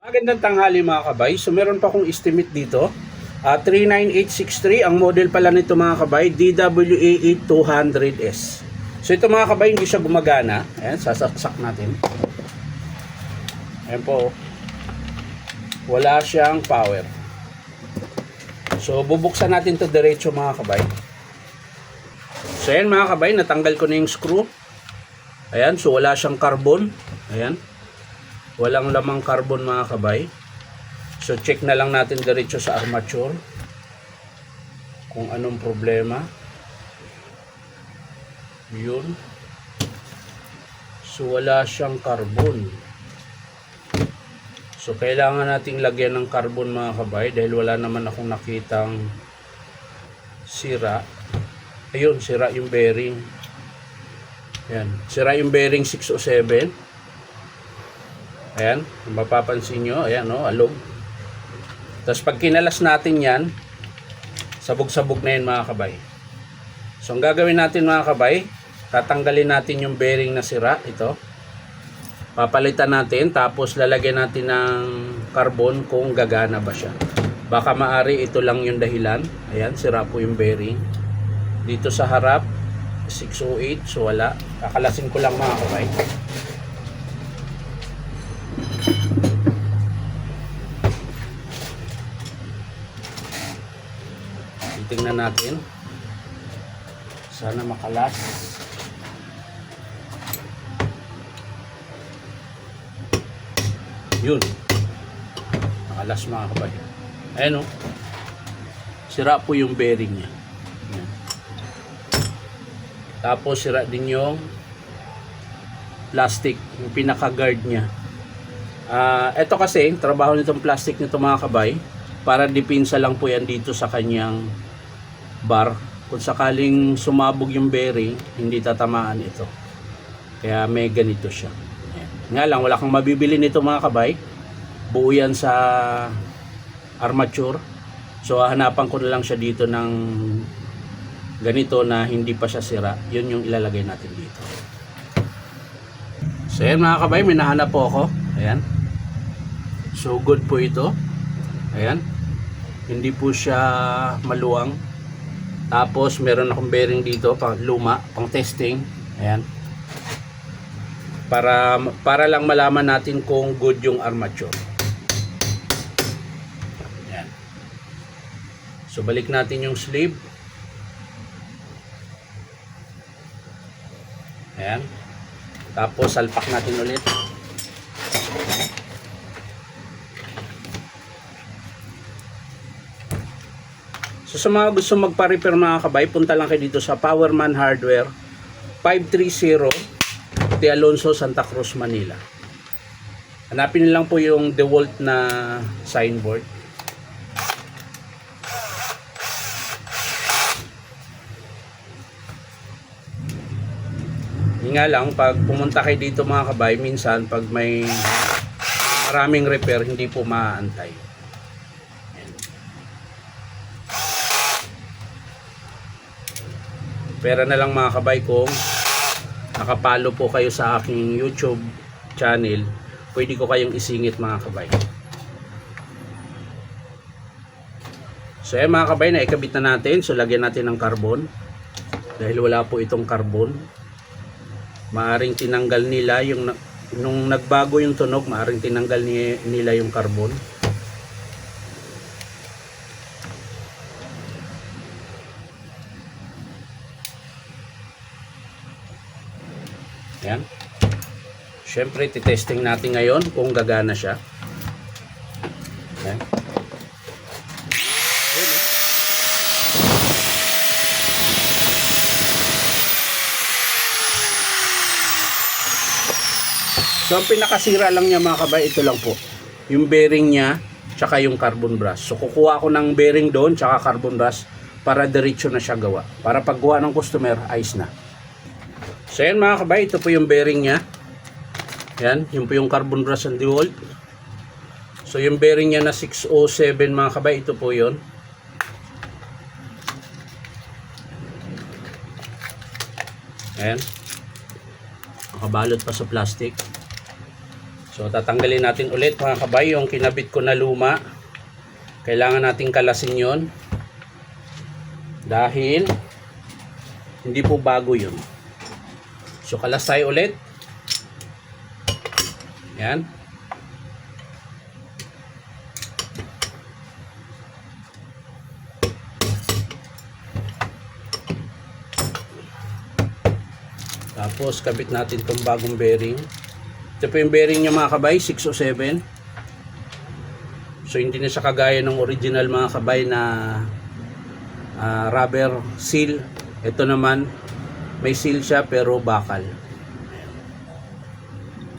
Magandang tanghali mga kabay. So meron pa akong estimate dito. 39863 ang model pala nito mga kabay, DWA8200S. So ito mga kabay, hindi siya gumagana. Ayan, sasaksak natin. Ayan po. Wala siyang power. So bubuksan natin to diretso mga kabay. So ayan mga kabay, natanggal ko na yung screw. Ayan, so wala siyang carbon. Ayan. Walang lamang carbon mga kabay. So check na lang natin diretso sa armature kung anong problema. Yun. So wala siyang carbon. So kailangan nating lagyan ng carbon mga kabay dahil wala naman akong nakitang sira. Ayun, sira yung bearing. Ayan, sira yung bearing 607. Ayan, mapapansin nyo, ayan o, alog. Tapos pag kinalas natin yan, sabog-sabog na yan mga kabay. So ang gagawin natin mga kabay, tatanggalin natin yung bearing na sira, ito. Papalitan natin, tapos lalagyan natin ng carbon kung gagana ba siya. Baka maari ito lang yung dahilan. Ayan, sira po yung bearing. Dito sa harap, 608, so wala. Kakalasin ko lang mga kabay. Tingnan natin. Sana makalas. Yun. Makalas mga kabay. Ayan o. Sira po yung bearing niya. Ayan. Tapos sira din yung plastic, yung pinaka-guard niya. Ito kasi, trabaho nitong plastic nito mga kabay, para dipinsa lang po yan dito sa kanyang bar. Kung sakaling sumabog yung bearing, hindi tatamaan ito. Kaya may ganito siya. Ayan. Nga lang, wala kang mabibili nito mga kabay. Buo yan sa armature. So hanapan ko na lang siya dito ng ganito na hindi pa siya sira. Yun yung ilalagay natin dito. So ayan mga kabay, may nahanap po ako. Ayan. So good po ito. Ayan. Hindi po siya maluwang. Tapos meron akong bearing dito pang luma, pang testing. Ayan. Para lang malaman natin kung good yung armature. Ayan. So balik natin yung sleeve. Ayan. Tapos salpak natin ulit. So sa mga gusto magpa-repair mga kabay, punta lang kayo dito sa Powerman Hardware, 530 de Alonso, Santa Cruz, Manila. Hanapin niyo lang po yung DeWalt na signboard. Nga lang, pag pumunta kayo dito mga kabay, minsan pag may maraming repair, hindi po maaantay. Pera na lang mga kabay kung nakapalo po kayo sa aking YouTube channel, pwede ko kayong isingit mga kabay. So yan mga kabay, naikabit na natin. So lagyan natin ng carbon. Dahil wala po itong carbon, maaring tinanggal nila yung, nung nagbago yung tunog, maaring tinanggal nila yung carbon. Ayan. Siyempre, titesting natin ngayon kung gagana siya. Ayan. So, ang pinakasira lang niya mga kabay, ito lang po. Yung bearing niya, tsaka yung carbon brush. So, kukuha ako ng bearing doon, tsaka carbon brush, para diretso na siya gawa. Para paggawa ng customer, ayos na. So yan mga kabay, ito po yung bearing nya. Yan, yun po yung carbon brush and DeWalt. So yung bearing nya na 607 mga kabay, ito po yun. Ayan. Nakabalot pa sa plastic. So tatanggalin natin ulit mga kabay yung kinabit ko na luma. Kailangan nating kalasin yon dahil hindi po bago yun. So kalas tayo ulit. Yan. Tapos kabit natin itong bagong bearing. Ito po yung bearing niya mga kabay, 607. So hindi na siya kagaya ng original mga kabay na rubber seal. Ito naman may seal siya pero bakal.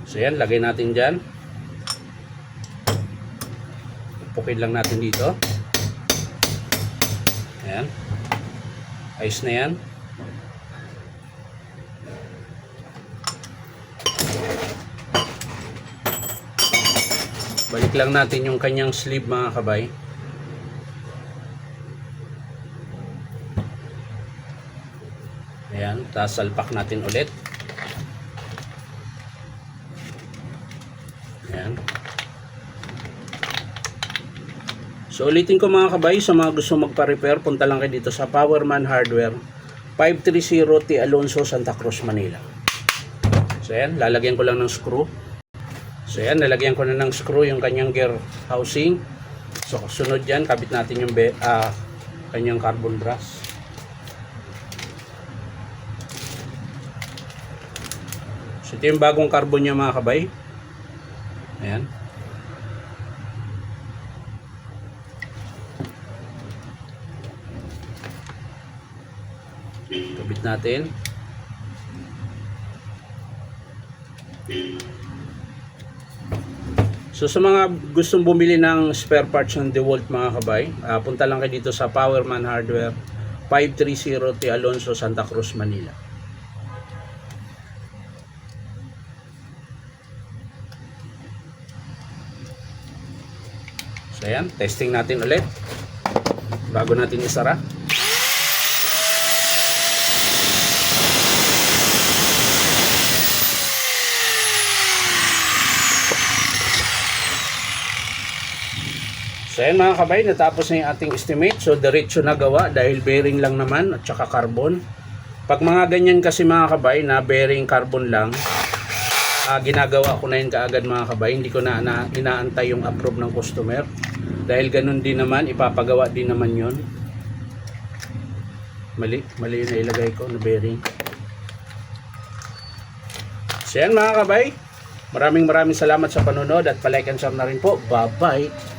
So yan, lagay natin dyan. Pukin lang natin dito. Ayan. Ayos na yan. Balik lang natin yung kanyang sleeve mga kabay. Ayan, tapos salpak natin ulit. Ayan. So ulitin ko mga kabay, sa mga gusto magpa-repair, punta lang kayo dito sa Powerman Hardware, 530 T. Alonso, Santa Cruz, Manila. So ayan, lalagyan ko lang ng screw. So ayan, nalagyan ko na ng screw yung kanyang gear housing. So sunod yan, kabit natin yung kanyang carbon brass. So ito yung bagong carbon niya mga kabay. Ayan. Kabit natin. So sa mga gustong bumili ng spare parts ng DeWalt mga kabay, punta lang kayo dito sa Powerman Hardware, 530 T. Alonso, Santa Cruz, Manila. So ayan, testing natin ulit bago natin isara. So ayan mga kabay, natapos na yung ating estimate. So diretso na gawa dahil bearing lang naman at saka carbon. Pag mga ganyan kasi mga kabay na bearing carbon lang, ginagawa ko na yun kaagad mga kabay. Hindi ko na inaantay yung approve ng customer. Dahil ganun din naman, ipapagawa din naman yun. Mali yun na ilagay ko na bearing. So yan mga kabay, maraming salamat sa panonood at palike and share na rin po. Bye bye.